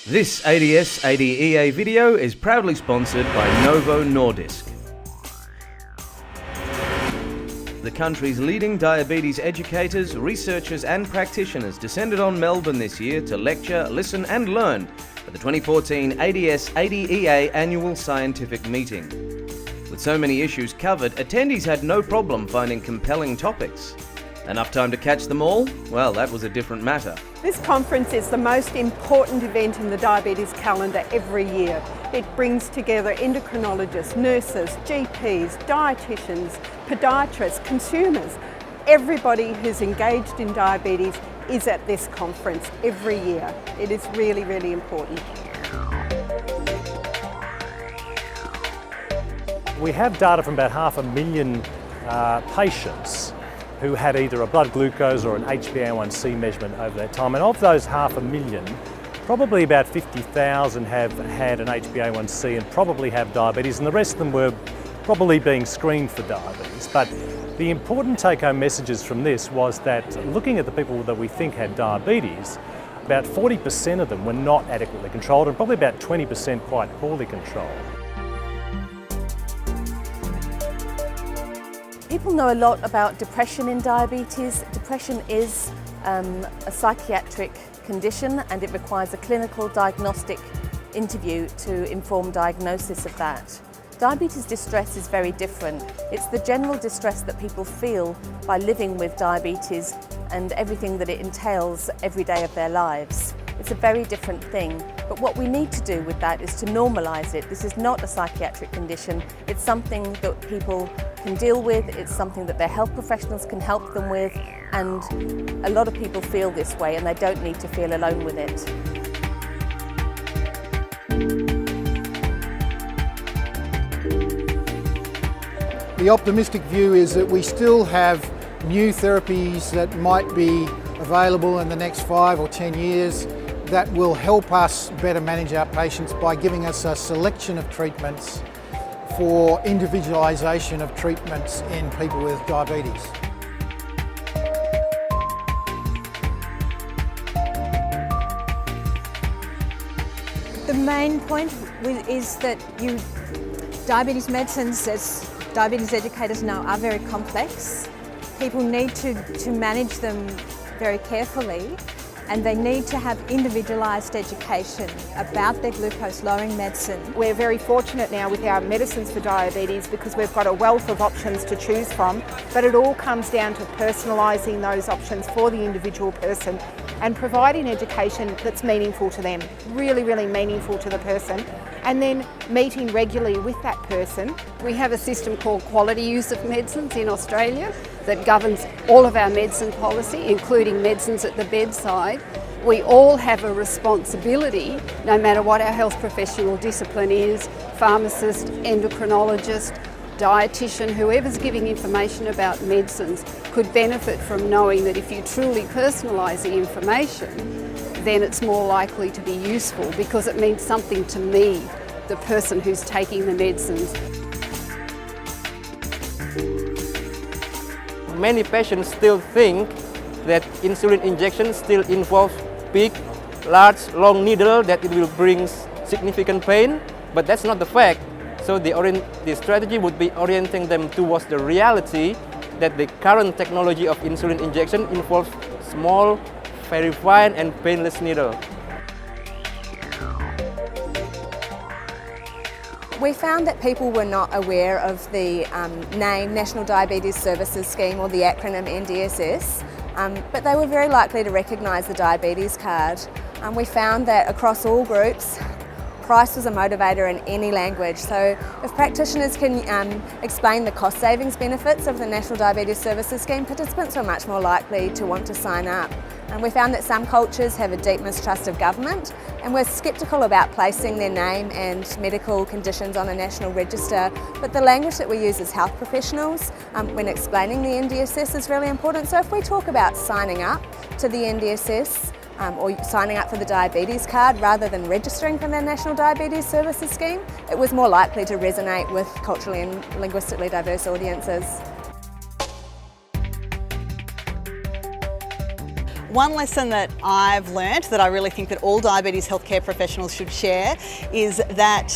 This ADS-ADEA video is proudly sponsored by Novo Nordisk. The country's leading diabetes educators, researchers and practitioners descended on Melbourne this year to lecture, listen and learn at the 2014 ADS-ADEA Annual Scientific Meeting. With so many issues covered, attendees had no problem finding compelling topics. Enough time to catch them all? Well, that was a different matter. This conference is the most important event in the diabetes calendar every year. It brings together endocrinologists, nurses, GPs, dietitians, podiatrists, consumers. Everybody who's engaged in diabetes is at this conference every year. It is really, really important. We have data from about 500,000 patients who had either a blood glucose or an HbA1c measurement over that time. And of those 500,000, probably about 50,000 have had an HbA1c and probably have diabetes, and the rest of them were probably being screened for diabetes. But the important take-home messages from this was that looking at the people that we think had diabetes, about 40% of them were not adequately controlled and probably about 20% quite poorly controlled. People know a lot about depression in diabetes. Depression is a psychiatric condition and it requires a clinical diagnostic interview to inform diagnosis of that. Diabetes distress is very different. It's the general distress that people feel by living with diabetes and everything that it entails every day of their lives. It's a very different thing, but what we need to do with that is to normalise it. This is not a psychiatric condition. It's something that people can deal with, it's something that their health professionals can help them with, and a lot of people feel this way and they don't need to feel alone with it. The optimistic view is that we still have new therapies that might be available in the next 5 or 10 years that will help us better manage our patients by giving us a selection of treatments for individualisation of treatments in people with diabetes. The main point is that diabetes medicines, as diabetes educators know, are very complex. People need to manage them very carefully, and they need to have individualised education about their glucose lowering medicine. We're very fortunate now with our medicines for diabetes because we've got a wealth of options to choose from, but it all comes down to personalising those options for the individual person and providing education that's meaningful to them, really, really meaningful to the person, and then meeting regularly with that person. We have a system called Quality Use of Medicines in Australia that governs all of our medicine policy, including medicines at the bedside. We all have a responsibility, no matter what our health professional discipline is, pharmacist, endocrinologist, dietitian, whoever's giving information about medicines could benefit from knowing that if you truly personalise the information, then it's more likely to be useful because it means something to me, the person who's taking the medicines. Many patients still think that insulin injection still involves big, large, long needle, that it will bring significant pain, but that's not the fact. So the strategy would be orienting them towards the reality that the current technology of insulin injection involves small, very fine and painless needle. We found that people were not aware of the name National Diabetes Services Scheme, or the acronym NDSS, but they were very likely to recognise the diabetes card. We found that across all groups, price was a motivator in any language. So if practitioners can explain the cost savings benefits of the National Diabetes Services Scheme, participants were much more likely to want to sign up. And we found that some cultures have a deep mistrust of government and we're sceptical about placing their name and medical conditions on a national register, but the language that we use as health professionals when explaining the NDSS is really important. So if we talk about signing up to the NDSS or signing up for the diabetes card rather than registering for the National Diabetes Services Scheme, it was more likely to resonate with culturally and linguistically diverse audiences. One lesson that I've learnt that I really think that all diabetes healthcare professionals should share is that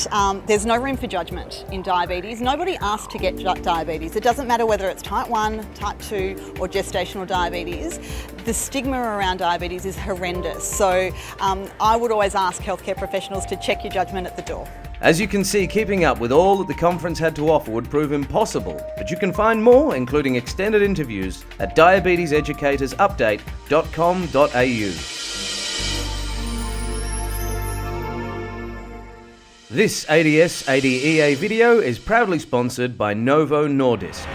there's no room for judgment in diabetes. Nobody asked to get diabetes. It doesn't matter whether it's type 1, type 2 or gestational diabetes. The stigma around diabetes is horrendous. So I would always ask healthcare professionals to check your judgment at the door. As you can see, keeping up with all that the conference had to offer would prove impossible, but you can find more, including extended interviews, at DiabetesEducatorsUpdate.com.au. This ADS-ADEA video is proudly sponsored by Novo Nordisk.